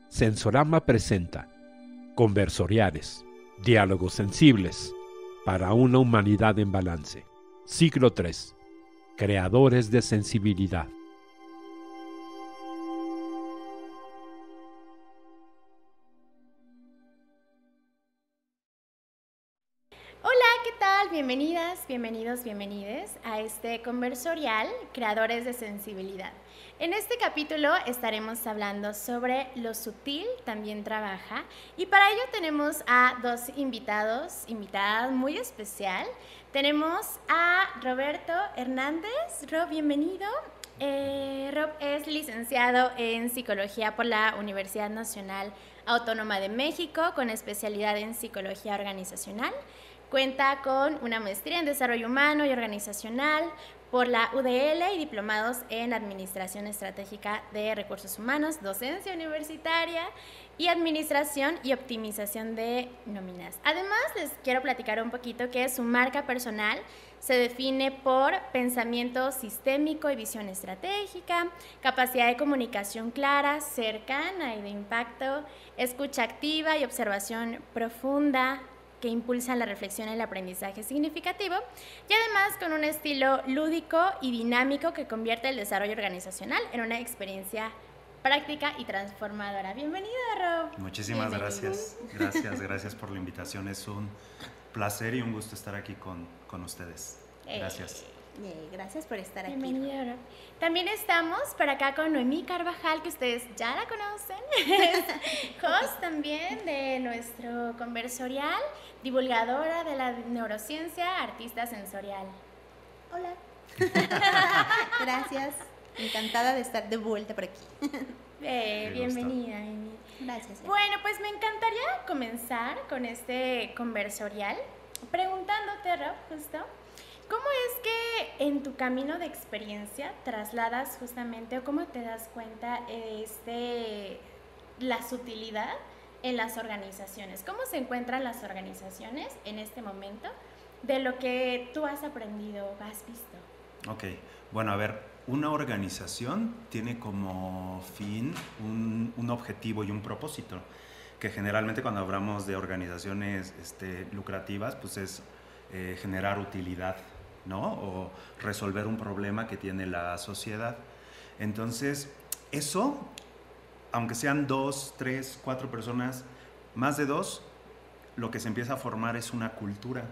Sensorama presenta Conversoriales, diálogos sensibles para una humanidad en balance. Ciclo 3. Creadores de sensibilidad. Hola, ¿qué tal? Bienvenidas, bienvenidos, bienvenides a este conversorial Creadores de Sensibilidad. En este capítulo estaremos hablando sobre lo sutil también trabaja, y para ello tenemos a dos invitadas muy especial. Tenemos a Roberto Hernández. Rob, bienvenido. Rob es licenciado en Psicología por la Universidad Nacional Autónoma de México con especialidad en Psicología Organizacional. Cuenta con una maestría en Desarrollo Humano y Organizacional por la UDL y diplomados en Administración Estratégica de Recursos Humanos, Docencia Universitaria y Administración y Optimización de Nóminas. Además, les quiero platicar un poquito que su marca personal se define por pensamiento sistémico y visión estratégica, capacidad de comunicación clara, cercana y de impacto, escucha activa y observación profunda, que impulsan la reflexión y el aprendizaje significativo, y además con un estilo lúdico y dinámico que convierte el desarrollo organizacional en una experiencia práctica y transformadora. Bienvenido, Rob. Muchísimas gracias. Gracias por la invitación. Es un placer y un gusto estar aquí con ustedes. Gracias. Gracias por estar aquí. Bienvenido, Rob. También estamos por acá con Noemí Carvajal, que ustedes ya la conocen, host también de nuestro conversorial, divulgadora de la neurociencia, artista sensorial. Hola. Gracias. Encantada de estar de vuelta por aquí. Bienvenida, Noemí. Gracias. Bueno, pues me encantaría comenzar con este conversorial preguntándote, Rob, justo, ¿cómo es que en tu camino de experiencia trasladas justamente o cómo te das cuenta de la sutilidad en las organizaciones? ¿Cómo se encuentran las organizaciones en este momento de lo que tú has aprendido o has visto? Ok, bueno, a ver, una organización tiene como fin un objetivo y un propósito, que generalmente cuando hablamos de organizaciones lucrativas, pues es generar utilidad, ¿no? O resolver un problema que tiene la sociedad. Entonces, eso, aunque sean 2, 3, 4 personas, más de 2, lo que se empieza a formar es una cultura.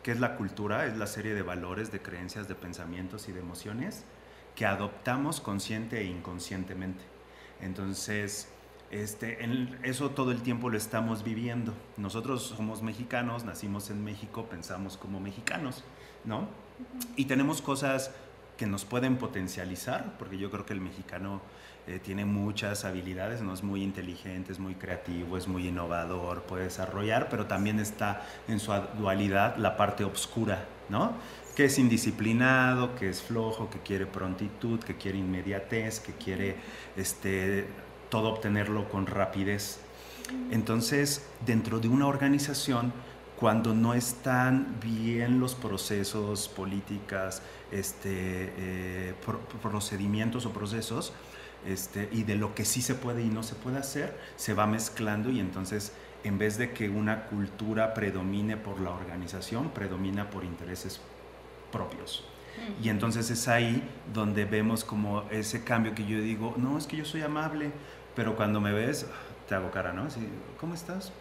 ¿Qué es la cultura? Es la serie de valores, de creencias, de pensamientos y de emociones que adoptamos consciente e inconscientemente. Entonces, eso todo el tiempo lo estamos viviendo. Nosotros somos mexicanos, nacimos en México, pensamos como mexicanos, ¿no? Y tenemos cosas que nos pueden potencializar, porque yo creo que el mexicano tiene muchas habilidades, ¿no? Es muy inteligente, es muy creativo, es muy innovador, puede desarrollar, pero también está en su dualidad la parte oscura, ¿no? Que es indisciplinado, que es flojo, que quiere prontitud, que quiere inmediatez, que quiere todo obtenerlo con rapidez. Entonces, dentro de una organización, cuando no están bien los procesos, políticas, procedimientos o procesos, y de lo que sí se puede y no se puede hacer, se va mezclando, y entonces, en vez de que una cultura predomine por la organización, predomina por intereses propios. Y entonces es ahí donde vemos como ese cambio que yo digo, no, es que yo soy amable, pero cuando me ves, te hago cara, ¿no? Así, ¿cómo estás?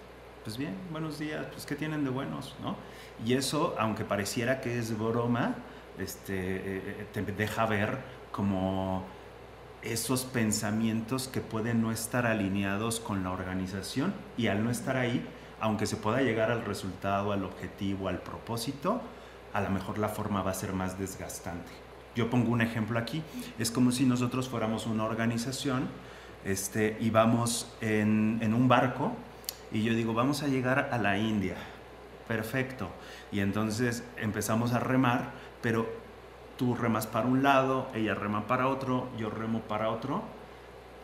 Pues bien, buenos días, pues ¿qué tienen de buenos, no? Y eso, aunque pareciera que es broma, te deja ver como esos pensamientos que pueden no estar alineados con la organización, y al no estar ahí, aunque se pueda llegar al resultado, al objetivo, al propósito, a lo mejor la forma va a ser más desgastante. Yo pongo un ejemplo aquí, es como si nosotros fuéramos una organización y vamos en un barco, y yo digo, vamos a llegar a la India, perfecto, y entonces empezamos a remar, pero tú remas para un lado, ella rema para otro, yo remo para otro,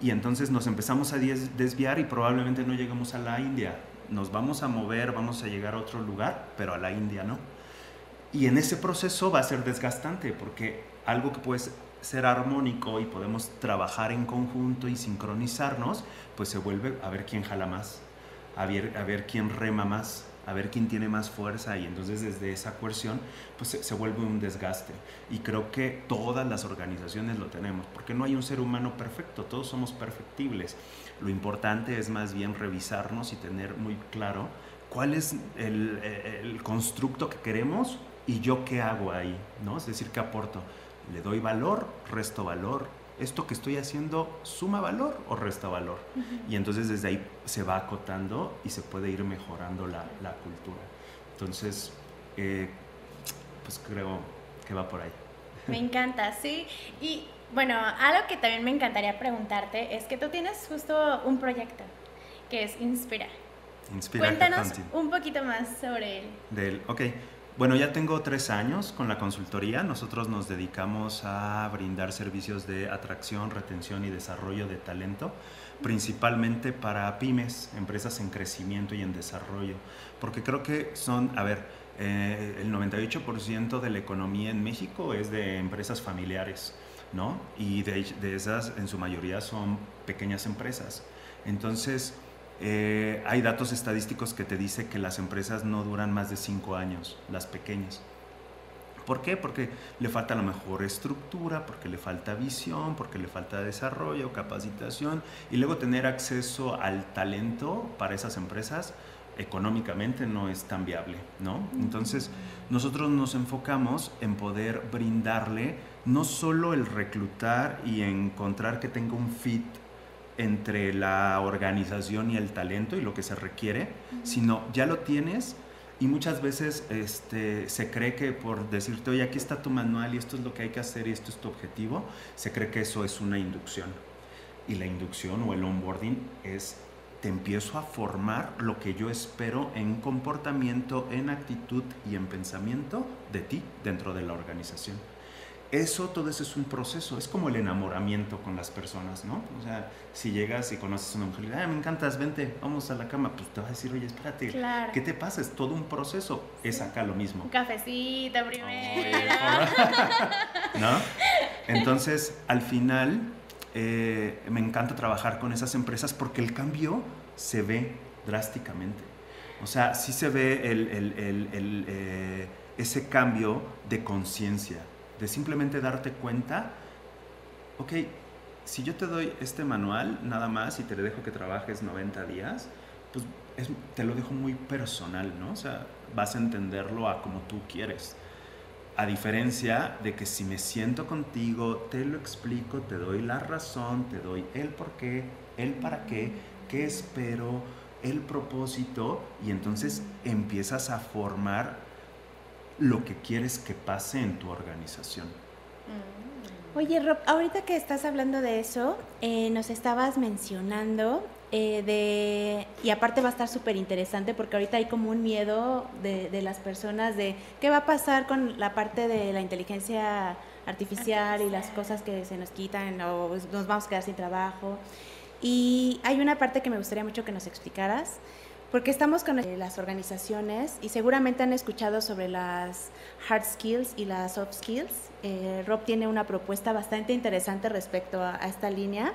y entonces nos empezamos a desviar y probablemente no lleguemos a la India. Nos vamos a mover, vamos a llegar a otro lugar, pero a la India no. Y en ese proceso va a ser desgastante, porque algo que puede ser armónico y podemos trabajar en conjunto y sincronizarnos, pues se vuelve a ver quién jala más, a ver quién rema más, a ver quién tiene más fuerza, y entonces desde esa coerción pues se vuelve un desgaste. Y creo que todas las organizaciones lo tenemos, porque no hay un ser humano perfecto, todos somos perfectibles. Lo importante es más bien revisarnos y tener muy claro cuál es el constructo que queremos y yo qué hago ahí, ¿no? Es decir, ¿qué aporto? ¿Le doy valor? ¿Resto valor? ¿Esto que estoy haciendo suma valor o resta valor? Y entonces desde ahí se va acotando y se puede ir mejorando la cultura. Entonces, pues creo que va por ahí. Me encanta, sí. Y bueno, algo que también me encantaría preguntarte es que tú tienes justo un proyecto que es Inspira. Cuéntanos un poquito más sobre él. Ok. Bueno, ya tengo 3 años con la consultoría. Nosotros nos dedicamos a brindar servicios de atracción, retención y desarrollo de talento, principalmente para pymes, empresas en crecimiento y en desarrollo. Porque creo que son, el 98% de la economía en México es de empresas familiares, ¿no? Y de esas, en su mayoría, son pequeñas empresas. Entonces, hay datos estadísticos que te dicen que las empresas no duran más de 5 años, las pequeñas. ¿Por qué? Porque le falta a lo mejor estructura, porque le falta visión, porque le falta desarrollo, capacitación, y luego tener acceso al talento para esas empresas económicamente no es tan viable, ¿no? Entonces, nosotros nos enfocamos en poder brindarle no solo el reclutar y encontrar que tenga un fit entre la organización y el talento y lo que se requiere, sino ya lo tienes y muchas veces se cree que por decirte, oye, aquí está tu manual y esto es lo que hay que hacer y esto es tu objetivo, se cree que eso es una inducción. Y la inducción o el onboarding es, te empiezo a formar lo que yo espero en comportamiento, en actitud y en pensamiento de ti dentro de la organización. Todo eso es un proceso, es como el enamoramiento con las personas, ¿no? O sea, si llegas y conoces a una mujer y dices, me encantas, vente, vamos a la cama, pues te vas a decir, oye, espérate, claro. ¿Qué te pasa? Es todo un proceso, sí. Es acá lo mismo. Un cafecito primero. ¿No? Entonces, al final, me encanta trabajar con esas empresas porque el cambio se ve drásticamente. O sea, sí se ve ese cambio de conciencia, de simplemente darte cuenta, ok, si yo te doy este manual nada más y te dejo que trabajes 90 días, pues te lo dejo muy personal, ¿no? O sea, vas a entenderlo a como tú quieres. A diferencia de que si me siento contigo, te lo explico, te doy la razón, te doy el por qué, el para qué espero, el propósito, y entonces empiezas a formar lo que quieres que pase en tu organización. Oye, Rob, ahorita que estás hablando de eso, nos estabas mencionando y aparte va a estar súper interesante porque ahorita hay como un miedo de las personas de qué va a pasar con la parte de la inteligencia artificial y las cosas que se nos quitan o nos vamos a quedar sin trabajo. Y hay una parte que me gustaría mucho que nos explicaras, porque estamos con las organizaciones y seguramente han escuchado sobre las hard skills y las soft skills. Rob tiene una propuesta bastante interesante respecto a esta línea.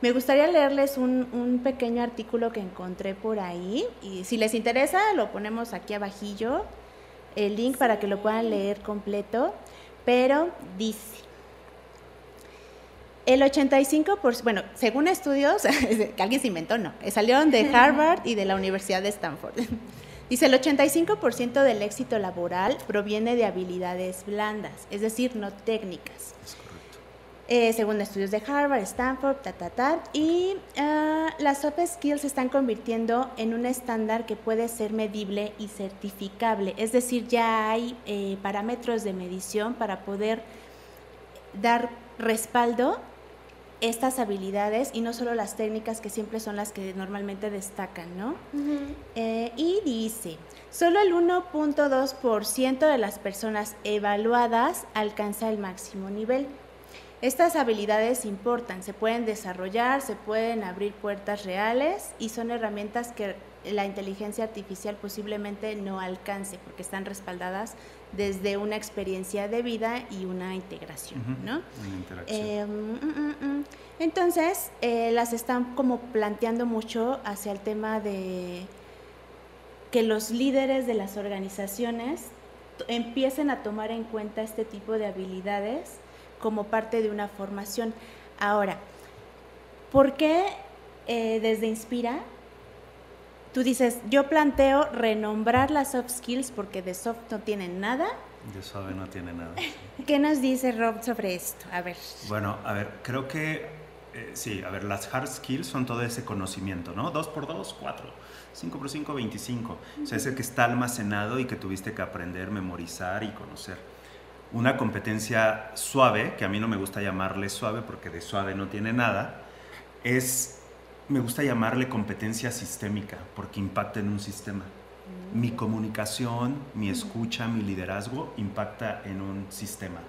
Me gustaría leerles un pequeño artículo que encontré por ahí y si les interesa lo ponemos aquí abajillo, el link para que lo puedan leer completo, pero dice... El 85%, bueno, según estudios, que alguien se inventó, no, salieron de Harvard y de la Universidad de Stanford. Dice, el 85% del éxito laboral proviene de habilidades blandas, es decir, no técnicas. Es correcto. Según estudios de Harvard, Stanford, y las soft skills se están convirtiendo en un estándar que puede ser medible y certificable, es decir, ya hay parámetros de medición para poder dar respaldo estas habilidades y no solo las técnicas que siempre son las que normalmente destacan, ¿no? Y dice, solo el 1.2% de las personas evaluadas alcanza el máximo nivel. Estas habilidades importan, se pueden desarrollar, se pueden abrir puertas reales y son herramientas que la inteligencia artificial posiblemente no alcance porque están respaldadas desde una experiencia de vida y una integración, ¿no? Una interacción. Entonces, las están como planteando mucho hacia el tema de que los líderes de las organizaciones empiecen a tomar en cuenta este tipo de habilidades como parte de una formación. Ahora, ¿por qué desde Inspira tú dices, yo planteo renombrar las soft skills porque de soft no tienen nada? De suave no tiene nada. ¿Qué nos dice Rob sobre esto? A ver. Bueno, a ver, creo que sí, a ver, las hard skills son todo ese conocimiento, ¿no? 2 por 2, 4. 5 por 5, 25. O sea, ese que está almacenado y que tuviste que aprender, memorizar y conocer. Una competencia suave, que a mí no me gusta llamarle suave porque de suave no tiene nada, me gusta llamarle competencia sistémica porque impacta en un sistema. Mi comunicación, mi escucha, mi liderazgo impacta en un sistema.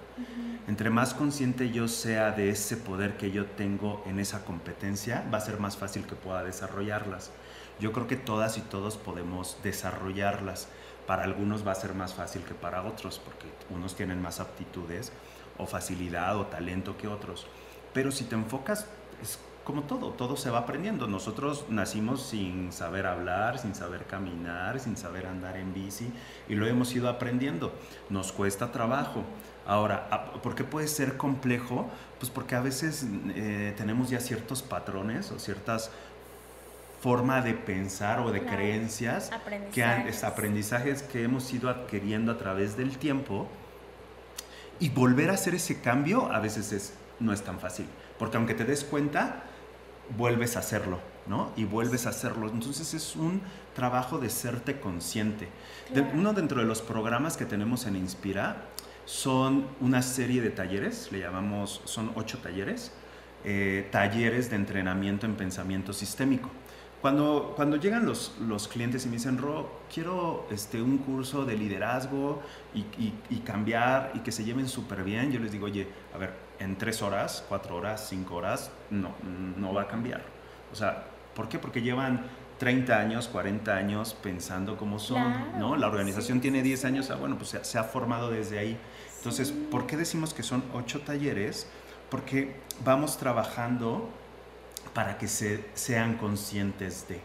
Entre más consciente yo sea de ese poder que yo tengo en esa competencia, va a ser más fácil que pueda desarrollarlas. Yo creo que todas y todos podemos desarrollarlas. Para algunos va a ser más fácil que para otros, porque unos tienen más aptitudes o facilidad o talento que otros. Pero si te enfocas, es como todo se va aprendiendo. Nosotros nacimos sin saber hablar, sin saber caminar, sin saber andar en bici, y lo hemos ido aprendiendo. Nos cuesta trabajo. Ahora, ¿por qué puede ser complejo? Pues porque a veces tenemos ya ciertos patrones o ciertas forma de pensar o de creencias, aprendizajes que hemos ido adquiriendo a través del tiempo, y volver a hacer ese cambio a veces no es tan fácil, porque aunque te des cuenta, vuelves a hacerlo, ¿no? Y vuelves a hacerlo. Entonces es un trabajo de serte consciente. Claro. Uno dentro de los programas que tenemos en Inspira son una serie de talleres, le llamamos, son 8 talleres, talleres de entrenamiento en pensamiento sistémico. Cuando llegan los clientes y me dicen, Ro, quiero un curso de liderazgo y cambiar y que se lleven súper bien, yo les digo, oye, a ver, en 3 horas, 4 horas, 5 horas, no va a cambiar. O sea, ¿por qué? Porque llevan 30 años, 40 años pensando cómo son, claro, ¿no? La organización tiene 10 sí. años, bueno, pues se ha formado desde ahí. Entonces, Sí. ¿por qué decimos que son 8 talleres? Porque vamos trabajando para que sean conscientes de.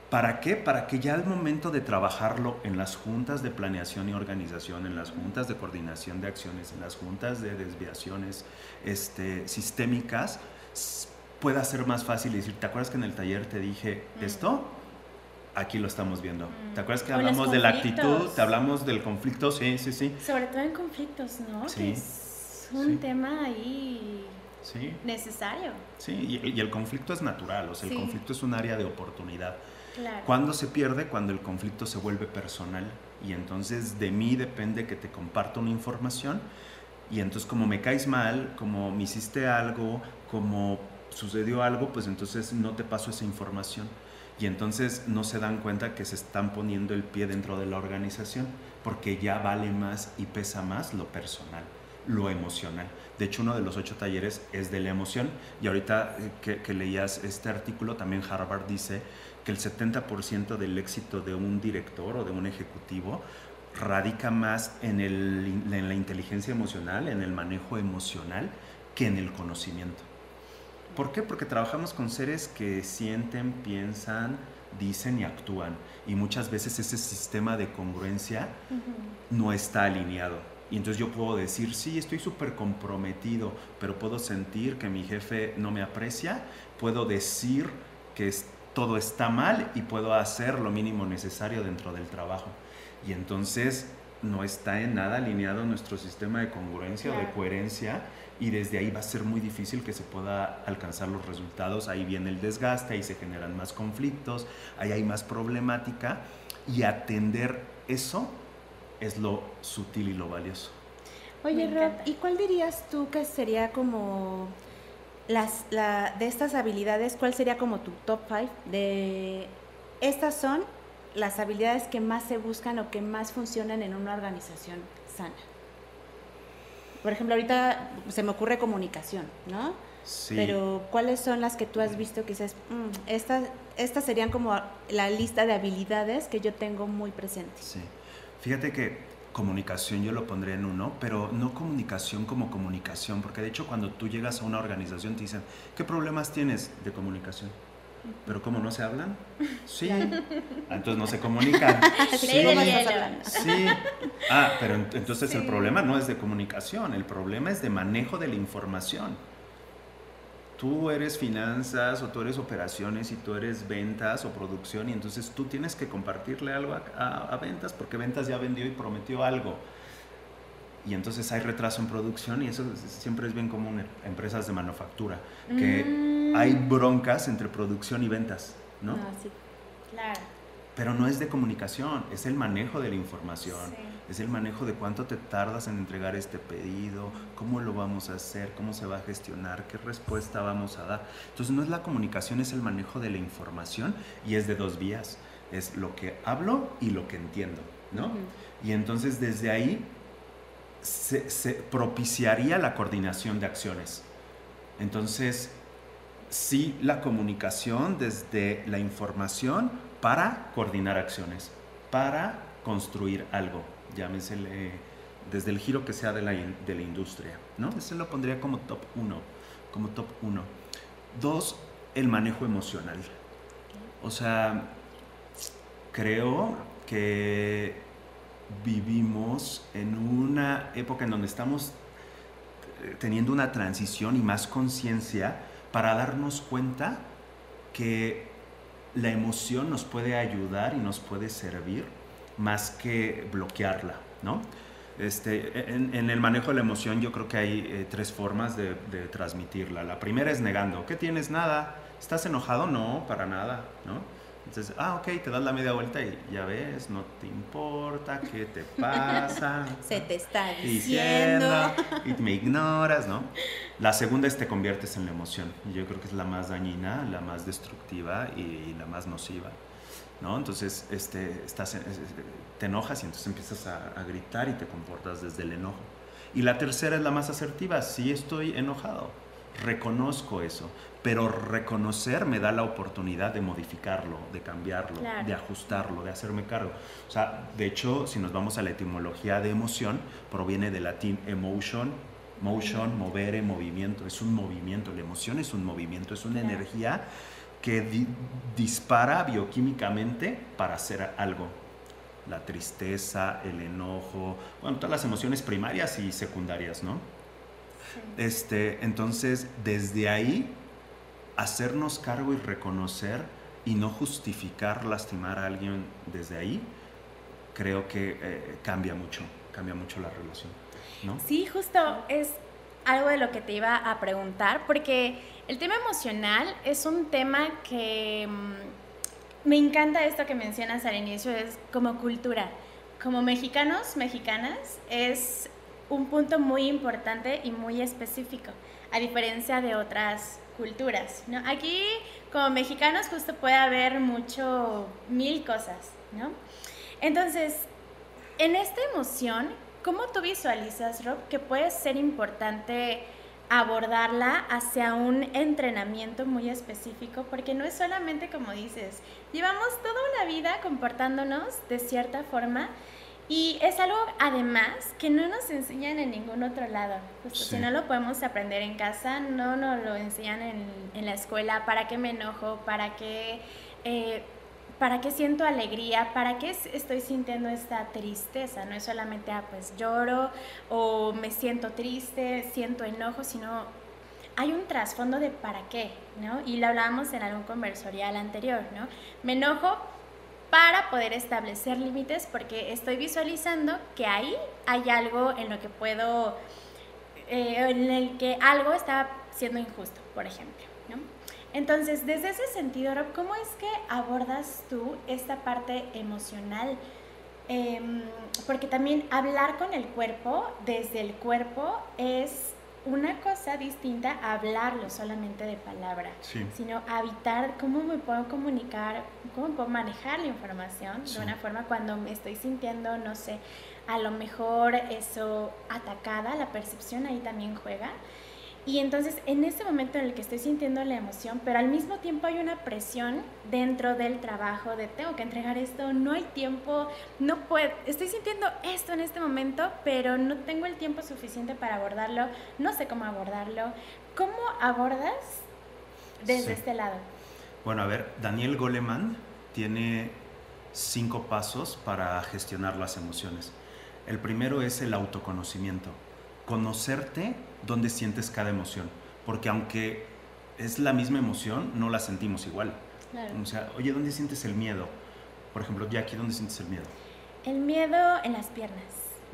¿Para qué? Para que ya al momento de trabajarlo en las juntas de planeación y organización, en las juntas de coordinación de acciones, en las juntas de desviaciones sistémicas, pueda ser más fácil y decir, ¿te acuerdas que en el taller te dije esto? Aquí lo estamos viendo. ¿Te acuerdas que hablamos de la actitud? ¿Te hablamos del conflicto? Sí. Sobre todo en conflictos, ¿no? Sí. Que es un tema ahí Sí. necesario. Sí, y el conflicto es natural, o sea, el Sí. conflicto es un área de oportunidad. Claro. ¿Cuándo se pierde? Cuando el conflicto se vuelve personal, y entonces de mí depende que te comparta una información, y entonces como me caes mal, como me hiciste algo, como sucedió algo, pues entonces no te paso esa información, y entonces no se dan cuenta que se están poniendo el pie dentro de la organización, porque ya vale más y pesa más lo personal, lo emocional. De hecho, uno de los 8 talleres es de la emoción, y ahorita que leías este artículo, también Harvard dice que el 70% del éxito de un director o de un ejecutivo radica más en la inteligencia emocional, en el manejo emocional, que en el conocimiento. ¿Por qué? Porque trabajamos con seres que sienten, piensan, dicen y actúan, y muchas veces ese sistema de congruencia no está alineado. Y entonces yo puedo decir, sí, estoy súper comprometido, pero puedo sentir que mi jefe no me aprecia, puedo decir que todo está mal y puedo hacer lo mínimo necesario dentro del trabajo. Y entonces no está en nada alineado nuestro sistema de congruencia o de coherencia, y desde ahí va a ser muy difícil que se pueda alcanzar los resultados. Ahí viene el desgaste, ahí se generan más conflictos, ahí hay más problemática, y atender eso es lo sutil y lo valioso. Oye, Rob, ¿y cuál dirías tú que sería como de estas habilidades, cuál sería como tu top 5 de estas son las habilidades que más se buscan o que más funcionan en una organización sana? por ejemplo, ahorita se me ocurre comunicación, ¿no? Sí. Pero ¿cuáles son las que tú has visto que dices, estas serían como la lista de habilidades que yo tengo muy presentes? Sí. Fíjate que comunicación yo lo pondría en uno, pero no comunicación como comunicación, porque de hecho cuando tú llegas a una organización te dicen, ¿qué problemas tienes de comunicación? ¿Pero cómo no se hablan? Sí. Entonces no se comunican. Sí. ¿Cómo estás hablando? Sí. Pero entonces el problema no es de comunicación, el problema es de manejo de la información. Tú eres finanzas o tú eres operaciones y tú eres ventas o producción y entonces tú tienes que compartirle algo a ventas porque ventas ya vendió y prometió algo. Y entonces hay retraso en producción y eso siempre es bien común en empresas de manufactura, que hay broncas entre producción y ventas, ¿no? Sí. Claro. Pero no es de comunicación, es el manejo de la información, Sí. es el manejo de cuánto te tardas en entregar este pedido, cómo lo vamos a hacer, cómo se va a gestionar, qué respuesta vamos a dar. Entonces no es la comunicación, es el manejo de la información y es de dos vías, es lo que hablo y lo que entiendo, ¿no? Y entonces desde ahí se propiciaría la coordinación de acciones. Entonces, sí, la comunicación desde la información para coordinar acciones, para construir algo, llámesele desde el giro que sea de la industria, ¿no? Ese lo pondría como top 1, como top 1. 2, el manejo emocional. O sea, creo que vivimos en una época en donde estamos teniendo una transición y más conciencia para darnos cuenta que la emoción nos puede ayudar y nos puede servir más que bloquearla, ¿no? En el manejo de la emoción yo creo que hay 3 formas de transmitirla. La primera es negando. ¿Qué tienes? Nada. ¿Estás enojado? No, para nada, ¿no? Entonces, ok, te das la media vuelta y ya ves, no te importa, ¿qué te pasa? Se te está diciendo. Y me ignoras, ¿no? La segunda es te conviertes en la emoción. Y yo creo que es la más dañina, la más destructiva y la más nociva, ¿no? Entonces, te enojas y entonces empiezas a gritar y te comportas desde el enojo. Y la tercera es la más asertiva. Sí estoy enojado, reconozco eso, pero reconocer me da la oportunidad de modificarlo, de cambiarlo, claro, de ajustarlo, de hacerme cargo. O sea, de hecho, si nos vamos a la etimología de emoción, proviene del latín emotion, motion, movere, movimiento. Es un movimiento, la emoción es un movimiento, es una energía que dispara bioquímicamente para hacer algo. La tristeza, el enojo, bueno, todas las emociones primarias y secundarias, ¿no? Sí. Entonces, desde ahí, hacernos cargo y reconocer y no justificar lastimar a alguien desde ahí, creo que cambia mucho la relación, ¿no? Sí, justo es algo de lo que te iba a preguntar, porque el tema emocional es un tema que me encanta esto que mencionas al inicio, es como cultura. Como mexicanos, mexicanas, es un punto muy importante y muy específico, a diferencia de otras culturas, ¿no? Aquí, como mexicanos, justo puede haber mil cosas, ¿no? Entonces, en esta emoción, ¿cómo tú visualizas, Rob, que puede ser importante abordarla hacia un entrenamiento muy específico? Porque no es solamente como dices, llevamos toda una vida comportándonos de cierta forma y es algo además que no nos enseñan en ningún otro lado. Justo, sí. Si no lo podemos aprender en casa, no nos lo enseñan en la escuela. ¿Para qué me enojo? ¿Para qué siento alegría? ¿Para qué estoy sintiendo esta tristeza? No es solamente, pues lloro o me siento triste, siento enojo, sino hay un trasfondo de para qué, ¿no? Y lo hablábamos en algún conversorial anterior, ¿no? Me enojo para poder establecer límites porque estoy visualizando que ahí hay algo en lo que puedo, en el que algo está siendo injusto, por ejemplo, ¿no? Entonces, desde ese sentido, Rob, ¿cómo es que abordas tú esta parte emocional? Porque también hablar con el cuerpo, desde el cuerpo, es una cosa distinta a hablarlo solamente de palabra, Sí. sino habitar cómo me puedo comunicar, cómo puedo manejar la información Sí. de una forma cuando me estoy sintiendo, no sé, a lo mejor eso atacada, la percepción ahí también juega. Y entonces en ese momento en el que estoy sintiendo la emoción, pero al mismo tiempo hay una presión dentro del trabajo de tengo que entregar esto, no hay tiempo, no puedo, estoy sintiendo esto en este momento, pero no tengo el tiempo suficiente para abordarlo, no sé cómo abordarlo. ¿Cómo abordas desde este lado? Bueno, a ver, Daniel Goleman tiene 5 pasos para gestionar las emociones. El primero es el autoconocimiento. Conocerte dónde sientes cada emoción. Porque aunque es la misma emoción, no la sentimos igual. Claro. O sea, oye, ¿dónde sientes el miedo? Por ejemplo, Jackie, ¿dónde sientes el miedo? El miedo en las piernas.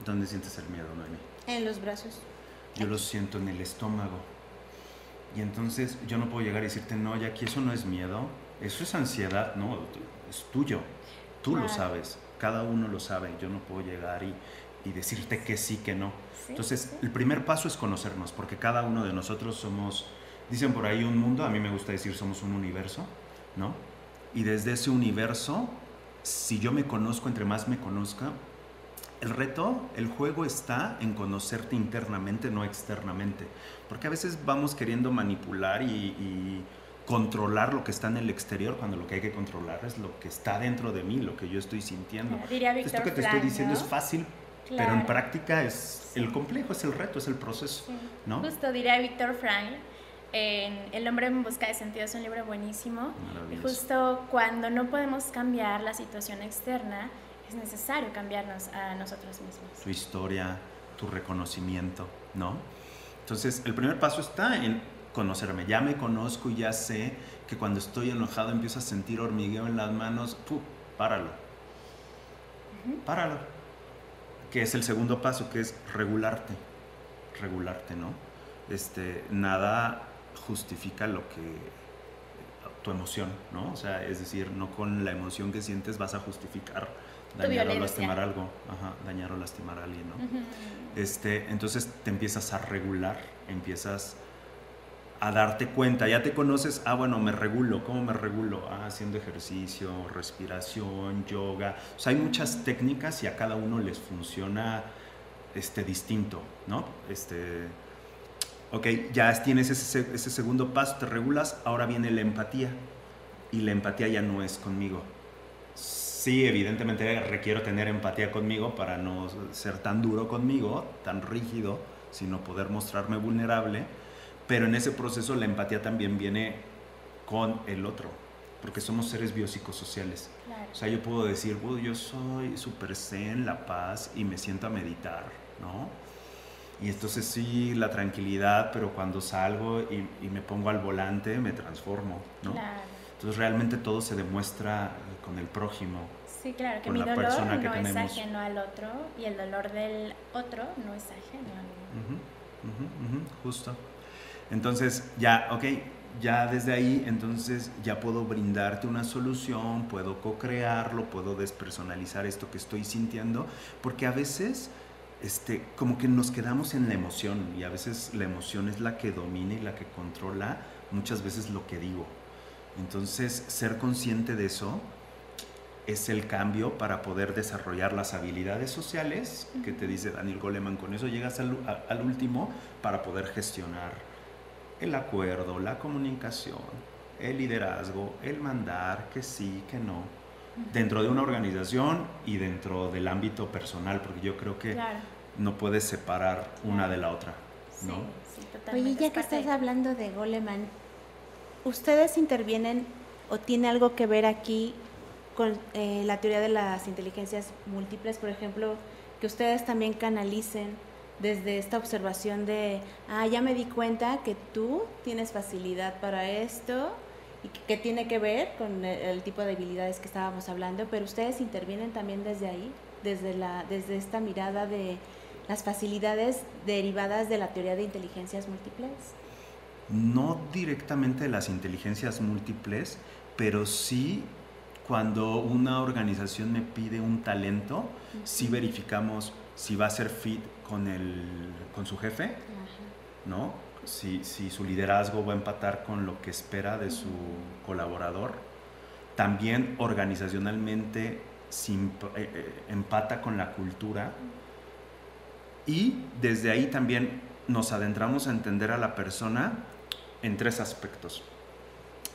¿Dónde sientes el miedo, Noemi? En los brazos. Yo lo siento en el estómago. Y entonces yo no puedo llegar y decirte, no, Jackie, eso no es miedo, eso es ansiedad, no, es tuyo. Tú Claro. lo sabes, cada uno lo sabe. Yo no puedo llegar y decirte que sí, que no. Sí, Entonces, sí. el primer paso es conocernos, porque cada uno de nosotros somos, dicen por ahí un mundo, a mí me gusta decir somos un universo, ¿no? Y desde ese universo, si yo me conozco, entre más me conozca, el reto, el juego está en conocerte internamente, no externamente. Porque a veces vamos queriendo manipular y controlar lo que está en el exterior, cuando lo que hay que controlar es lo que está dentro de mí, lo que yo estoy sintiendo. Claro, diría Víctor Esto que te Frank, estoy diciendo ¿no? es fácil, Claro. pero en práctica es Sí. el complejo, es el reto, es el proceso, Sí. ¿no? Justo diría Víctor Frank en El hombre en busca de sentido, es un libro buenísimo. Y Maravilloso. justo cuando no podemos cambiar la situación externa, es necesario cambiarnos a nosotros mismos. Tu historia, tu reconocimiento, ¿no? Entonces, el primer paso está en conocerme. Ya me conozco y ya sé que cuando estoy enojado empiezo a sentir hormigueo en las manos. Páralo. Páralo. Que es el segundo paso, que es regularte. Regularte, ¿no? Nada justifica lo que tu emoción, ¿no? O sea, es decir, no con la emoción que sientes vas a justificar dañar o violencia. lastimar algo. Ajá, dañar o lastimar a alguien, ¿no? Ujú. Entonces te empiezas a regular, empiezas a darte cuenta, ya te conoces, bueno, me regulo, ¿cómo me regulo? Haciendo ejercicio, respiración, yoga, o sea, hay muchas técnicas y a cada uno les funciona distinto, ¿no? Ok, ya tienes ese segundo paso, te regulas, ahora viene la empatía, y la empatía ya no es conmigo. Sí, evidentemente requiero tener empatía conmigo para no ser tan duro conmigo, tan rígido, sino poder mostrarme vulnerable, pero en ese proceso la empatía también viene con el otro, porque somos seres biopsicosociales. Claro. O sea, yo puedo decir, yo soy súper zen, la paz, y me siento a meditar, ¿no? Y entonces sí, la tranquilidad, pero cuando salgo y me pongo al volante, me transformo, ¿no? Claro. Entonces realmente todo se demuestra con el prójimo. Sí, claro, que Con mi la dolor persona que no es tenemos. ajeno al otro y el dolor del otro no es ajeno a mí. Justo. Entonces ya, ok, ya desde ahí, entonces ya puedo brindarte una solución, puedo co-crearlo, puedo despersonalizar esto que estoy sintiendo, porque a veces como que nos quedamos en la emoción, y a veces la emoción es la que domina y la que controla muchas veces lo que digo. Entonces, ser consciente de eso es el cambio para poder desarrollar las habilidades sociales que te dice Daniel Goleman. Con eso llegas al último para poder gestionar el acuerdo, la comunicación, el liderazgo, el mandar, que sí, que no, dentro de una organización y dentro del ámbito personal, porque yo creo que Claro. no puedes separar una de la otra, ¿no? Sí, sí, totalmente. Oye, ya Es que parte estás de- hablando de Goleman, ¿ustedes intervienen o tiene algo que ver aquí con la teoría de las inteligencias múltiples, por ejemplo, que ustedes también canalicen desde esta observación de, ya me di cuenta que tú tienes facilidad para esto y que tiene que ver con el tipo de habilidades que estábamos hablando, pero ustedes intervienen también desde ahí, desde esta mirada de las facilidades derivadas de la teoría de inteligencias múltiples? No directamente de las inteligencias múltiples, pero sí cuando una organización me pide un talento, sí verificamos si va a ser fit con su jefe, ¿no? Si su liderazgo va a empatar con lo que espera de su colaborador. También organizacionalmente empata con la cultura. Y desde ahí también nos adentramos a entender a la persona en 3 aspectos.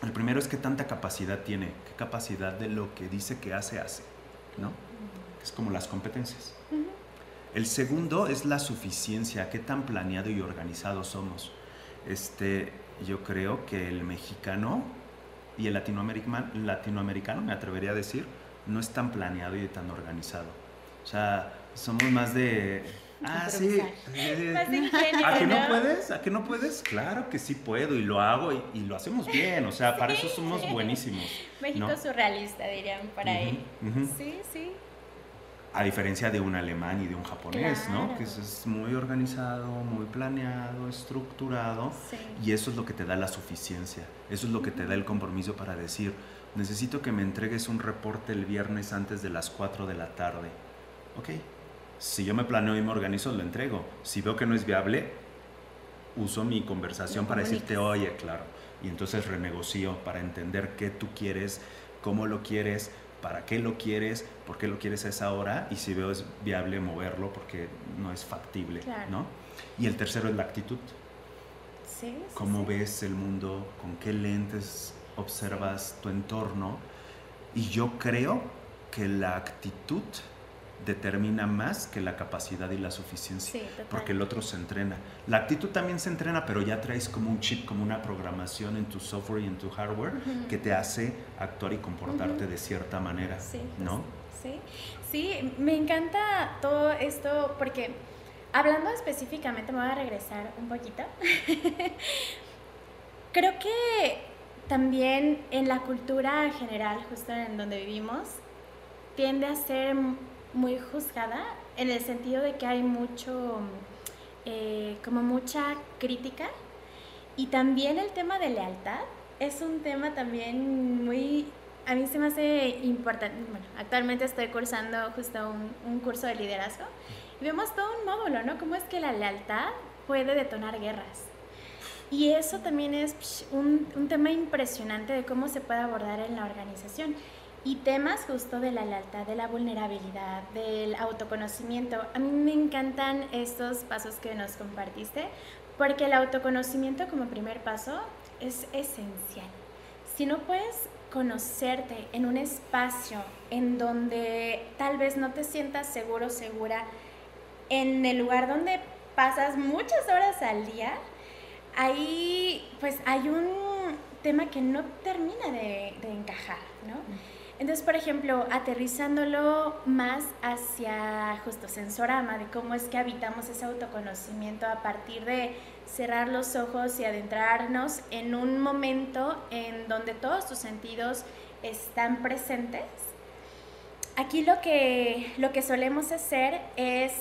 El primero es qué tanta capacidad tiene, qué capacidad de lo que dice que hace, ¿no? Es como las competencias. El segundo es la suficiencia, qué tan planeado y organizado somos. Yo creo que el mexicano y el latinoamericano, me atrevería a decir, no es tan planeado y tan organizado. O sea, somos más de... sí. ¿A que no puedes? ¿A que no puedes? Claro que sí puedo y lo hago y lo hacemos bien. O sea, para eso somos buenísimos. México, ¿no? Surrealista, dirían por ahí. Sí. A diferencia de un alemán y de un japonés, claro. ¿no? Que es muy organizado, muy planeado, estructurado. Sí. Y eso es lo que te da la suficiencia. Eso es lo que te da el compromiso para decir, necesito que me entregues un reporte el viernes antes de las 4 de la tarde. Ok. Si yo me planeo y me organizo, lo entrego. Si veo que no es viable, uso mi conversación para decirte, oye, claro. Y entonces renegocio para entender qué tú quieres, cómo lo quieres, para qué lo quieres, por qué lo quieres a esa hora, y si veo es viable moverlo porque no es factible, claro. ¿No? Y el tercero es la actitud. Sí, ¿Cómo ves el mundo? ¿Con qué lentes observas tu entorno? Y yo creo que la actitud determina más que la capacidad y la suficiencia, porque el otro se entrena. La actitud también se entrena, pero ya traes como un chip, como una programación en tu software y en tu hardware que te hace actuar y comportarte de cierta manera, ¿no? Sí, me encanta todo esto porque hablando específicamente, me voy a regresar un poquito. Creo que también en la cultura general, justo en donde vivimos, tiende a ser muy juzgada en el sentido de que hay mucho, como mucha crítica, y también el tema de lealtad es un tema también muy, a mí se me hace importante. Bueno, actualmente estoy cursando justo un curso de liderazgo y vemos todo un módulo, ¿no? Cómo es que la lealtad puede detonar guerras. Y eso también es un tema impresionante de cómo se puede abordar en la organización. Y temas justo de la lealtad, de la vulnerabilidad, del autoconocimiento. A mí me encantan estos pasos que nos compartiste, porque el autoconocimiento como primer paso es esencial. Si no puedes conocerte en un espacio en donde tal vez no te sientas seguro, segura, en el lugar donde pasas muchas horas al día, ahí pues hay un tema que no termina de encajar, ¿no? Entonces, por ejemplo, aterrizándolo más hacia justo Sensorama, de cómo es que habitamos ese autoconocimiento a partir de cerrar los ojos y adentrarnos en un momento en donde todos tus sentidos están presentes. Aquí lo que solemos hacer es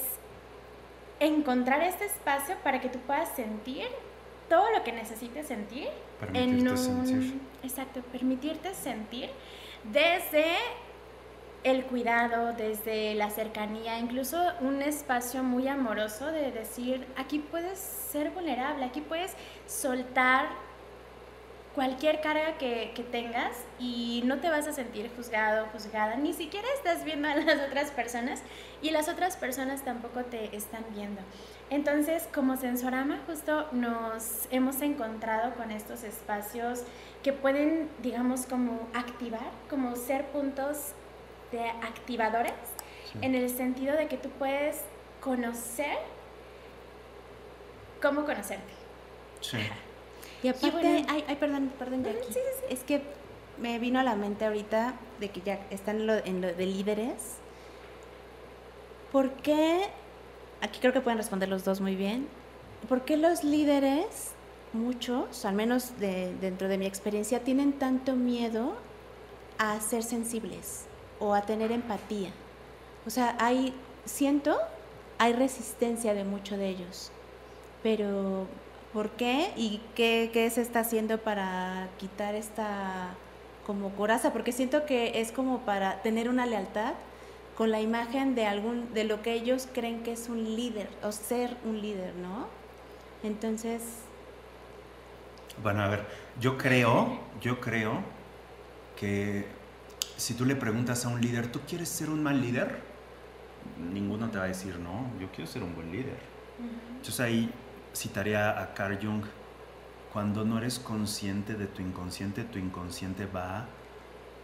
encontrar este espacio para que tú puedas sentir todo lo que necesites sentir. Exacto, permitirte sentir desde el cuidado, desde la cercanía, incluso un espacio muy amoroso de decir, aquí puedes ser vulnerable, aquí puedes soltar cualquier carga que tengas y no te vas a sentir juzgado, juzgada, ni siquiera estás viendo a las otras personas y las otras personas tampoco te están viendo. Entonces, como Sensorama, justo nos hemos encontrado con estos espacios que pueden, digamos, como activar, como ser puntos de activadores, en el sentido de que tú puedes conocer cómo conocerte. Sí. Y aparte, perdón, Jackie. Sí. Es que me vino a la mente ahorita de que ya están en lo de líderes. ¿Por qué? Aquí creo que pueden responder los dos muy bien. ¿Por qué los líderes, muchos, al menos dentro de mi experiencia, tienen tanto miedo a ser sensibles o a tener empatía? O sea, hay resistencia de muchos de ellos. Pero ¿por qué? ¿Y qué se está haciendo para quitar esta como coraza? Porque siento que es como para tener una lealtad con la imagen de lo que ellos creen que es un líder o ser un líder, ¿no? Entonces... Bueno, a ver, yo creo que si tú le preguntas a un líder, ¿tú quieres ser un mal líder? Ninguno te va a decir, no, yo quiero ser un buen líder. Entonces ahí citaría a Carl Jung: cuando no eres consciente de tu inconsciente va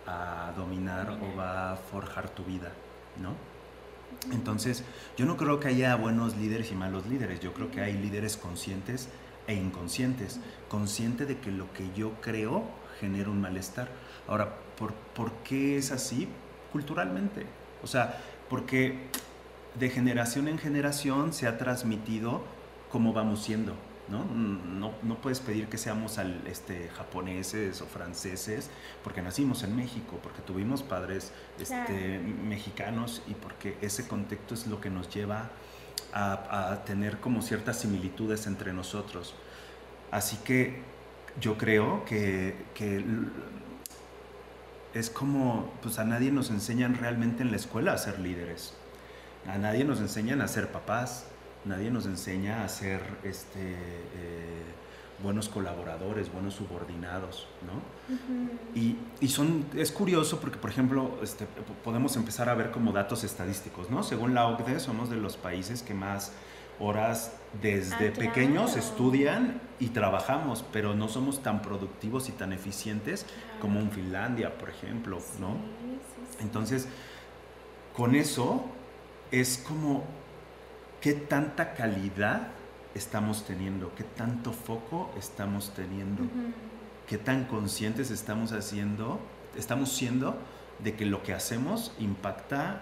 a dominar o va a forjar tu vida, ¿no? Entonces, yo no creo que haya buenos líderes y malos líderes. Yo creo que hay líderes conscientes e inconscientes. Consciente de que lo que yo creo genera un malestar. Ahora, ¿por qué es así? Culturalmente. O sea, porque de generación en generación se ha transmitido cómo vamos siendo, ¿no? No puedes pedir que seamos japoneses o franceses porque nacimos en México, porque tuvimos padres mexicanos y porque ese contexto es lo que nos lleva a tener como ciertas similitudes entre nosotros. Así que yo creo que es como, pues a nadie nos enseñan realmente en la escuela a ser líderes, a nadie nos enseñan a ser papás, nadie nos enseña a ser buenos colaboradores, buenos subordinados, ¿no? Es curioso porque, por ejemplo, podemos empezar a ver como datos estadísticos, ¿no? Según la OCDE, somos de los países que más horas desde pequeños estudian y trabajamos, pero no somos tan productivos y tan eficientes como en Finlandia, por ejemplo, ¿no? Sí. Entonces, con eso es como qué tanta calidad estamos teniendo, qué tanto foco estamos teniendo, qué tan conscientes estamos siendo de que lo que hacemos impacta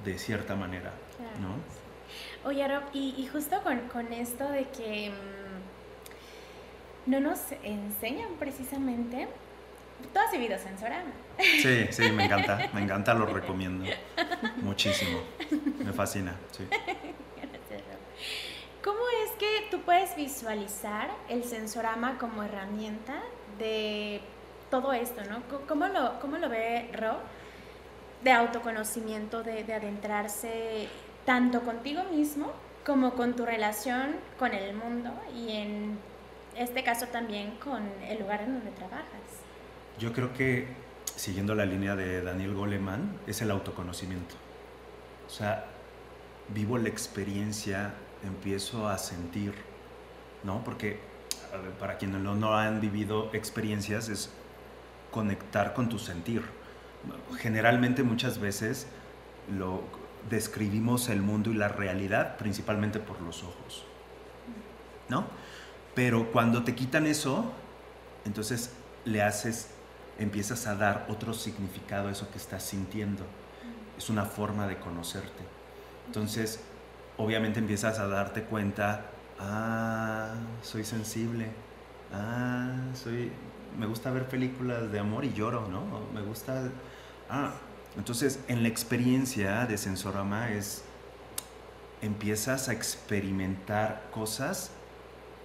de cierta manera, ¿no? Oye, Rob, y justo con esto de que no nos enseñan precisamente. Tú has vivido Sensorama. Sí, me encanta, lo recomiendo muchísimo, me fascina, sí. ¿Cómo es que tú puedes visualizar el Sensorama como herramienta de todo esto, ¿no? ¿Cómo lo ve Rob? De autoconocimiento, de adentrarse tanto contigo mismo como con tu relación con el mundo y en este caso también con el lugar en donde trabajas. Yo creo que, siguiendo la línea de Daniel Goleman, es el autoconocimiento. O sea, vivo la experiencia, empiezo a sentir, ¿no? Porque, a ver, para quienes no han vivido experiencias, es conectar con tu sentir. Generalmente, muchas veces, describimos el mundo y la realidad principalmente por los ojos, ¿no? Pero cuando te quitan eso, entonces empiezas a dar otro significado a eso que estás sintiendo. Es una forma de conocerte. Entonces, obviamente empiezas a darte cuenta, soy sensible, me gusta ver películas de amor y lloro, ¿no? Me gusta... Entonces, en la experiencia de Sensorama empiezas a experimentar cosas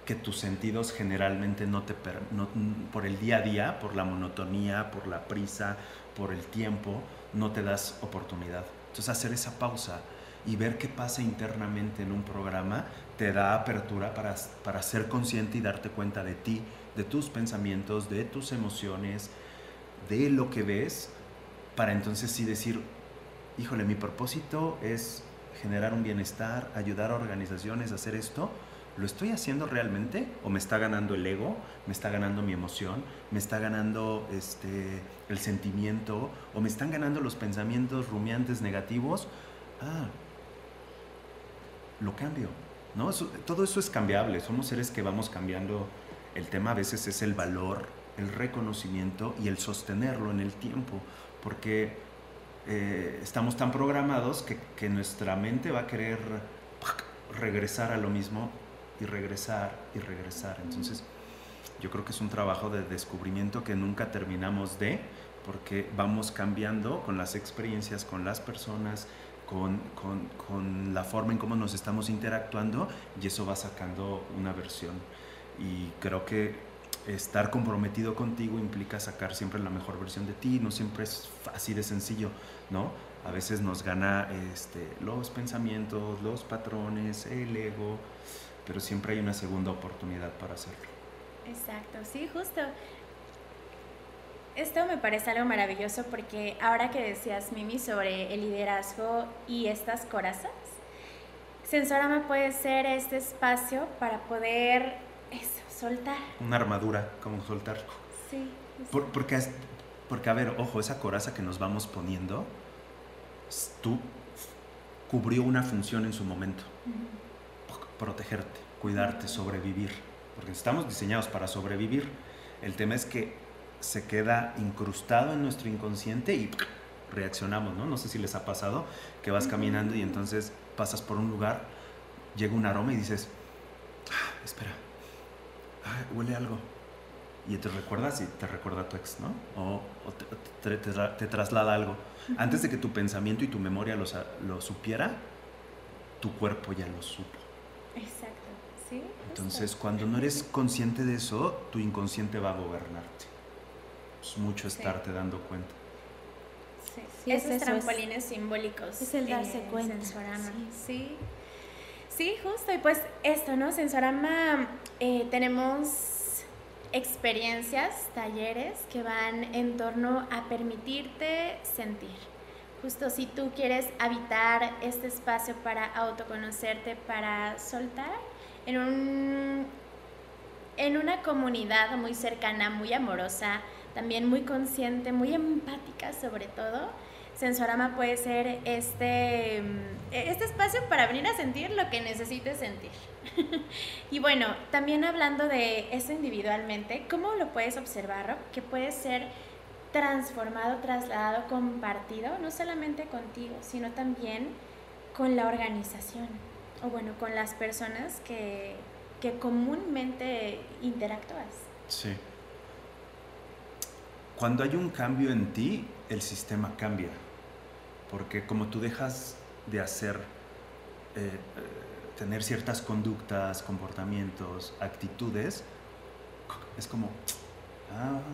que tus sentidos generalmente por el día a día, por la monotonía, por la prisa, por el tiempo, no te das oportunidad. Entonces, hacer esa pausa y ver qué pasa internamente en un programa te da apertura para ser consciente y darte cuenta de ti, de tus pensamientos, de tus emociones, de lo que ves, para entonces sí decir, híjole, mi propósito es generar un bienestar, ayudar a organizaciones a hacer esto. ¿Lo estoy haciendo realmente? ¿O me está ganando el ego? ¿Me está ganando mi emoción? ¿Me está ganando el sentimiento? ¿O me están ganando los pensamientos rumiantes negativos? Lo cambio, ¿no? Todo eso es cambiable. Somos seres que vamos cambiando. El tema a veces es el valor, el reconocimiento y el sostenerlo en el tiempo. Porque estamos tan programados que nuestra mente va a querer regresar a lo mismo y regresar y regresar. Entonces, yo creo que es un trabajo de descubrimiento que nunca terminamos porque vamos cambiando con las experiencias, con las personas, con la forma en cómo nos estamos interactuando, y eso va sacando una versión. Y creo que estar comprometido contigo implica sacar siempre la mejor versión de ti. No siempre es así de sencillo, ¿no? A veces nos gana los pensamientos, los patrones, el ego, pero siempre hay una segunda oportunidad para hacerlo. Exacto, sí, justo. Esto me parece algo maravilloso porque ahora que decías, Mimi, sobre el liderazgo y estas corazas, Sensorama puede ser este espacio para poder soltar. Una armadura, como soltar. Sí. Porque, a ver, ojo, esa coraza que nos vamos poniendo, tú cubrió una función en su momento. Protegerte, cuidarte, sobrevivir. Porque estamos diseñados para sobrevivir. El tema es que se queda incrustado en nuestro inconsciente y reaccionamos, ¿no? No sé si les ha pasado que vas caminando y entonces pasas por un lugar, llega un aroma y dices, espera, huele algo. Y te recuerdas y te recuerda a tu ex, ¿no? O te traslada algo. Antes de que tu pensamiento y tu memoria lo supiera, tu cuerpo ya lo supo. Exacto, sí. Entonces, cuando no eres consciente de eso, tu inconsciente va a gobernarte. Es mucho estarte dando cuenta. Sí, esos trampolines simbólicos. Es el darse cuenta. Sensorama. Sí, justo. Y pues esto, ¿no? Sensorama, tenemos experiencias, talleres que van en torno a permitirte sentir. Justo si tú quieres habitar este espacio para autoconocerte, para soltar, en una comunidad muy cercana, muy amorosa, también muy consciente, muy empática sobre todo, Sensorama puede ser este espacio para venir a sentir lo que necesites sentir. Y bueno, también hablando de eso individualmente, ¿cómo lo puedes observar, Rob? Que puede ser transformado, trasladado, compartido, no solamente contigo, sino también con la organización, o bueno, con las personas que comúnmente interactúas. Sí. Cuando hay un cambio en ti, el sistema cambia. Porque como tú dejas de hacer, tener ciertas conductas, comportamientos, actitudes, es como,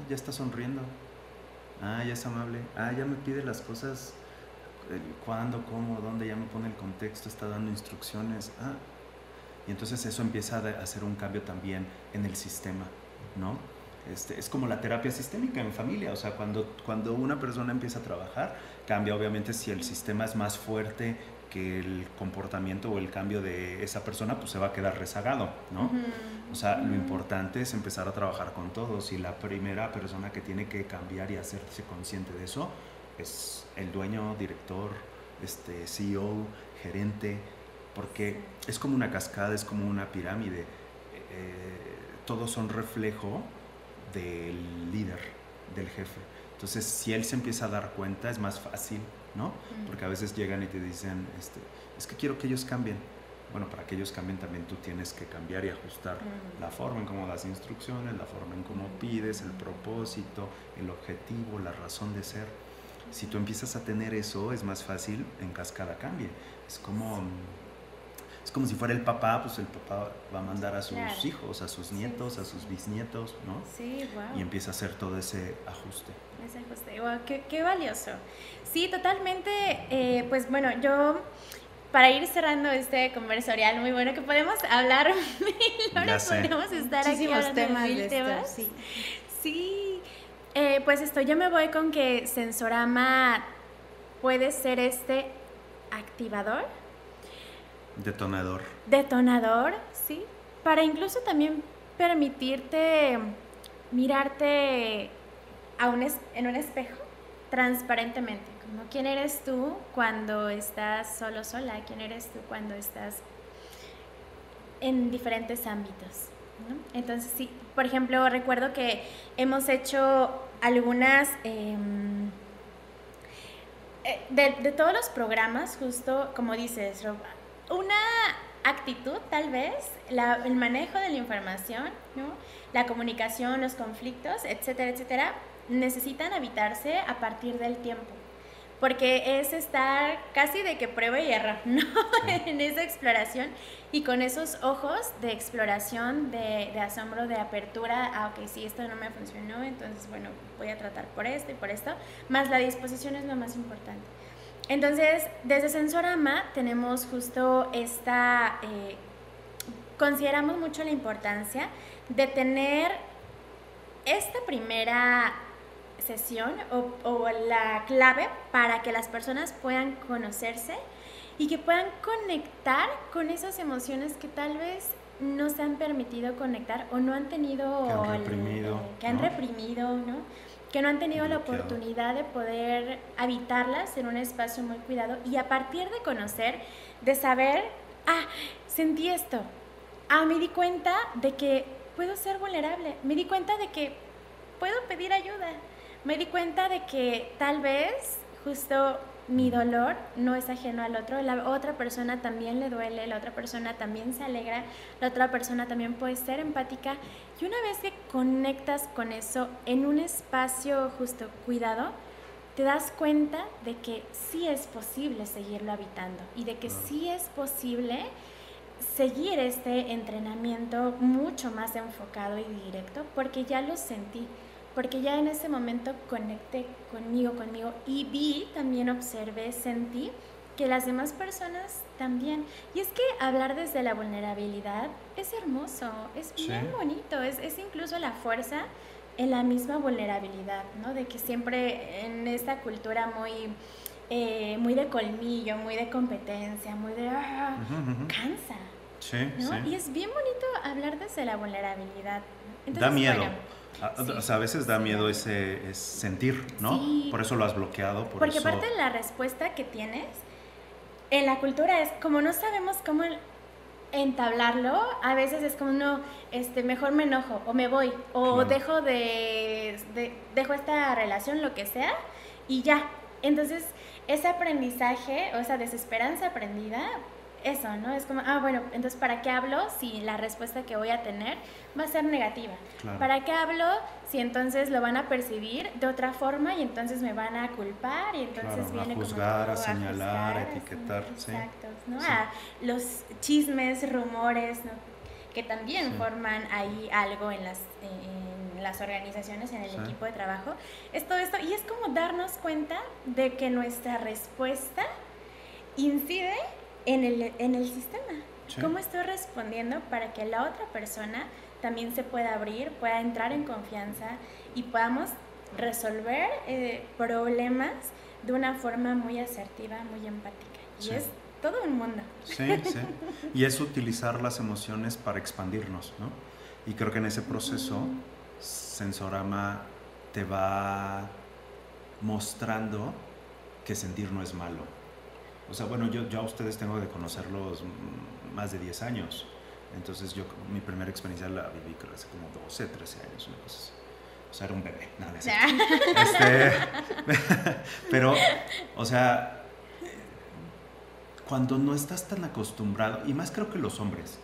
ya está sonriendo, ya es amable, ya me pide las cosas, cuándo, cómo, dónde, ya me pone el contexto, está dando instrucciones, y entonces eso empieza a hacer un cambio también en el sistema, ¿no? Es como la terapia sistémica en familia, o sea, cuando una persona empieza a trabajar, cambia. Obviamente si el sistema es más fuerte que el comportamiento o el cambio de esa persona, pues se va a quedar rezagado, ¿no? O sea, lo importante es empezar a trabajar con todos, y la primera persona que tiene que cambiar y hacerse consciente de eso es el dueño, director, CEO, gerente, porque es como una cascada, es como una pirámide, todos son reflejo del líder, del jefe. Entonces, si él se empieza a dar cuenta, es más fácil, ¿no? Porque a veces llegan y te dicen, es que quiero que ellos cambien. Bueno, para que ellos cambien también tú tienes que cambiar y ajustar la forma en cómo das instrucciones, la forma en cómo pides, el propósito, el objetivo, la razón de ser. Si tú empiezas a tener eso, es más fácil en cascada cambie. Es como si fuera el papá, pues el papá va a mandar a sus hijos, a sus nietos, a sus bisnietos, ¿no? Sí, wow. Y empieza a hacer todo ese ajuste. Ese ajuste, wow, qué valioso. Sí, totalmente. Pues bueno, yo, para ir cerrando este conversorial muy bueno, que podemos hablar mil horas, podemos estar muchísimos aquí hablando de mil temas. Sí. Pues yo me voy con que Sensorama puede ser activador. Detonador, sí, para incluso también permitirte mirarte en un espejo transparentemente, como quién eres tú cuando estás sola, quién eres tú cuando estás en diferentes ámbitos, ¿no? Entonces, sí, por ejemplo, recuerdo que hemos hecho algunas... de todos los programas, justo como dices, Rob, una actitud, tal vez, el manejo de la información, ¿no? La comunicación, los conflictos, etcétera, etcétera, necesitan habitarse a partir del tiempo, porque es estar casi de que prueba y error, ¿no? Sí. En esa exploración, y con esos ojos de exploración, de asombro, de apertura, ok, sí, esto no me funcionó, entonces, bueno, voy a tratar por esto y por esto, más la disposición es lo más importante. Entonces, desde Sensorama tenemos justo consideramos mucho la importancia de tener esta primera sesión o la clave para que las personas puedan conocerse y que puedan conectar con esas emociones que tal vez no se han permitido conectar o no han tenido que han reprimido, ¿no? Que no han tenido la Bloqueado. oportunidad de poder habitarlas en un espacio muy cuidado y a partir de conocer, de saber, sentí esto, me di cuenta de que puedo ser vulnerable, me di cuenta de que puedo pedir ayuda, me di cuenta de que tal vez justo mi dolor no es ajeno al otro, la otra persona también le duele, la otra persona también se alegra, la otra persona también puede ser empática y una vez que conectas con eso en un espacio justo cuidado, te das cuenta de que sí es posible seguirlo habitando y de que sí es posible seguir este entrenamiento mucho más enfocado y directo porque ya lo sentí. Porque ya en ese momento conecté conmigo y también observé, sentí que las demás personas también. Y es que hablar desde la vulnerabilidad es hermoso, es bien bonito, es incluso la fuerza en la misma vulnerabilidad, ¿no? De que siempre en esta cultura muy de colmillo, muy de competencia, muy de cansa, ¿no? Y es bien bonito hablar desde la vulnerabilidad. Entonces, da miedo. Bueno, O sea, a veces da miedo ese sentir, ¿no? Sí. Por eso lo has bloqueado. Porque aparte de la respuesta que tienes, en la cultura es como no sabemos cómo entablarlo, a veces es como no, mejor me enojo, o me voy, o dejo dejo esta relación, lo que sea, y ya. Entonces, ese aprendizaje, o esa desesperanza aprendida, eso, ¿no? Es como, bueno, entonces, ¿para qué hablo si la respuesta que voy a tener va a ser negativa? Claro. ¿Para qué hablo si entonces lo van a percibir de otra forma y entonces me van a culpar y entonces viene a juzgar, como a señalar, a etiquetar, exacto, ¿no? Sí. Los chismes, rumores, ¿no? Que también forman ahí algo en las organizaciones, en el equipo de trabajo. Es todo esto, y es como darnos cuenta de que nuestra respuesta incide en el sistema. ¿Cómo estoy respondiendo para que la otra persona también se pueda abrir, pueda entrar en confianza y podamos resolver problemas de una forma muy asertiva, muy empática? Y es todo un mundo. Sí. Y es utilizar las emociones para expandirnos, ¿no? Y creo que en ese proceso Sensorama te va mostrando que sentir no es malo. O sea, bueno, yo a ustedes tengo de conocerlos más de 10 años. Entonces mi primera experiencia la viví creo hace como 12, 13 años, una cosa así. O sea, era un bebé, pero, o sea, cuando no estás tan acostumbrado, y más creo que los hombres.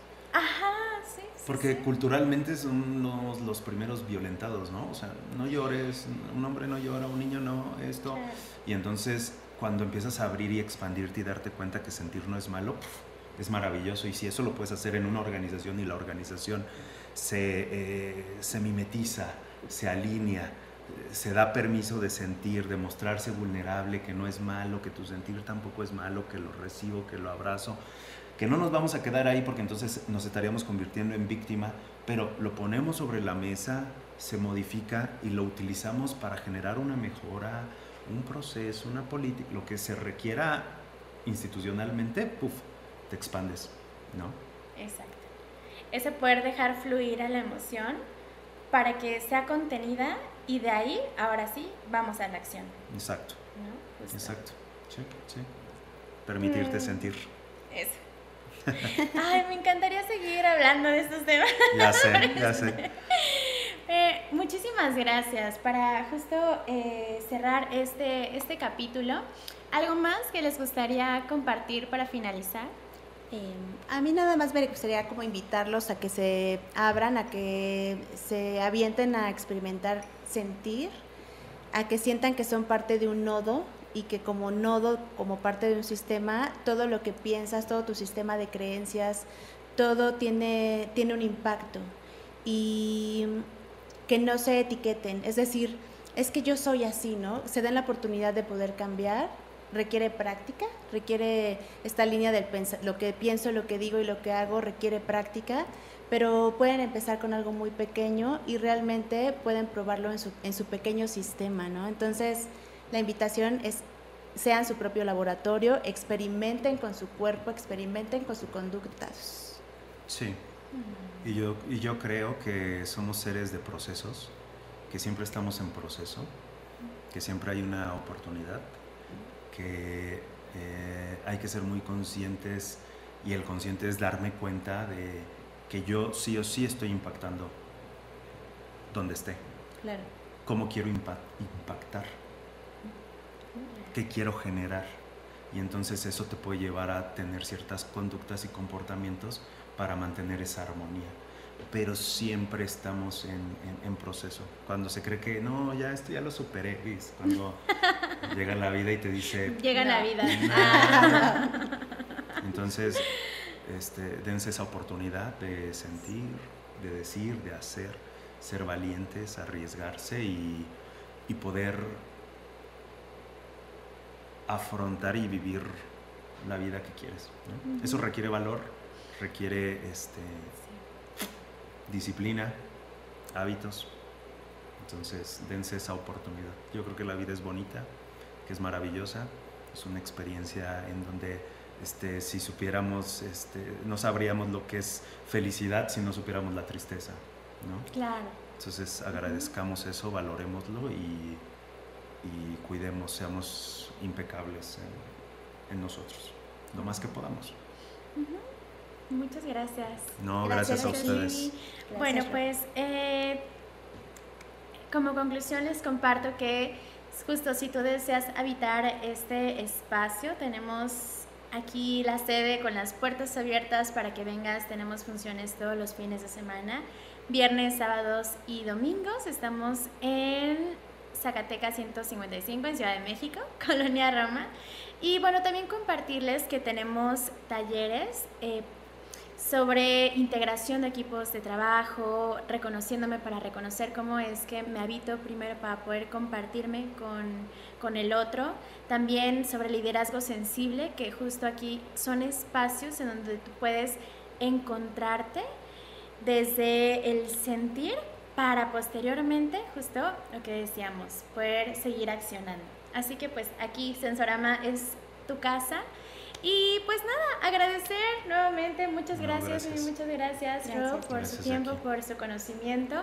Porque culturalmente somos los primeros violentados, ¿no? O sea, no llores, un hombre no llora, un niño no, esto. Claro. Y entonces, cuando empiezas a abrir y expandirte y darte cuenta que sentir no es malo, es maravilloso. Y si eso lo puedes hacer en una organización y la organización se mimetiza, se alinea, se da permiso de sentir, de mostrarse vulnerable, que no es malo, que tu sentir tampoco es malo, que lo recibo, que lo abrazo, que no nos vamos a quedar ahí porque entonces nos estaríamos convirtiendo en víctima, pero lo ponemos sobre la mesa, se modifica y lo utilizamos para generar una mejora, un proceso, una política, lo que se requiera institucionalmente, te expandes, ¿no? Exacto. Ese poder dejar fluir a la emoción para que sea contenida y de ahí, ahora sí, vamos a la acción. Exacto. ¿No? Exacto. Sí. Permitirte sentir. Eso. Ay, me encantaría seguir hablando de estos temas. Ya sé. Muchísimas gracias. Para justo cerrar este capítulo, ¿algo más que les gustaría compartir para finalizar? A mí nada más me gustaría como invitarlos a que se abran, a que se avienten a experimentar sentir, a que sientan que son parte de un nodo y que como nodo, como parte de un sistema, todo lo que piensas, todo tu sistema de creencias, todo tiene un impacto y que no se etiqueten, es decir, es que yo soy así, ¿no? Se den la oportunidad de poder cambiar, requiere práctica, requiere esta línea del lo que pienso, lo que digo y lo que hago requiere práctica, pero pueden empezar con algo muy pequeño y realmente pueden probarlo en su pequeño sistema, ¿no? Entonces, la invitación es, sean su propio laboratorio, experimenten con su cuerpo, experimenten con sus conductas. Sí, y yo creo que somos seres de procesos, que siempre estamos en proceso, que siempre hay una oportunidad, que hay que ser muy conscientes, y el consciente es darme cuenta de que yo sí o sí estoy impactando donde esté. Claro. ¿Cómo quiero impactar? ¿Qué quiero generar? Y entonces eso te puede llevar a tener ciertas conductas y comportamientos para mantener esa armonía. Pero siempre estamos en proceso. Cuando se cree que no, ya esto ya lo superé, ¿ves? Cuando llega la vida y te dice... Llega la vida. Entonces, dense esa oportunidad de sentir, de decir, de hacer, ser valientes, arriesgarse y poder afrontar y vivir la vida que quieres, ¿no? Eso requiere valor, requiere disciplina, hábitos. Entonces, dense esa oportunidad. Yo creo que la vida es bonita, que es maravillosa, es una experiencia en donde si supiéramos, no sabríamos lo que es felicidad si no supiéramos la tristeza, ¿no? Claro. Entonces, agradezcamos eso, valorémoslo y cuidemos, seamos impecables en nosotros, lo más que podamos. Muchas gracias. No, gracias a ustedes. Gracias. Bueno, pues como conclusión les comparto que justo si tú deseas habitar este espacio, tenemos aquí la sede con las puertas abiertas para que vengas. Tenemos funciones todos los fines de semana, viernes, sábados y domingos. Estamos en Zacatecas 155 en Ciudad de México, Colonia Roma. Y bueno, también compartirles que tenemos talleres sobre integración de equipos de trabajo, reconociéndome para reconocer cómo es que me habito primero para poder compartirme con el otro. También sobre liderazgo sensible, que justo aquí son espacios en donde tú puedes encontrarte desde el sentir para posteriormente, justo lo que decíamos, poder seguir accionando. Así que pues aquí Sensorama es tu casa. Y pues nada, agradecer nuevamente, muchas gracias. Muchas gracias, Ro, por su tiempo, por su conocimiento.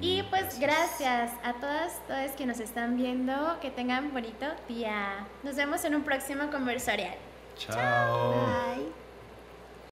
Y pues gracias a todas que nos están viendo, que tengan bonito día. Nos vemos en un próximo conversorial. Chao. Bye.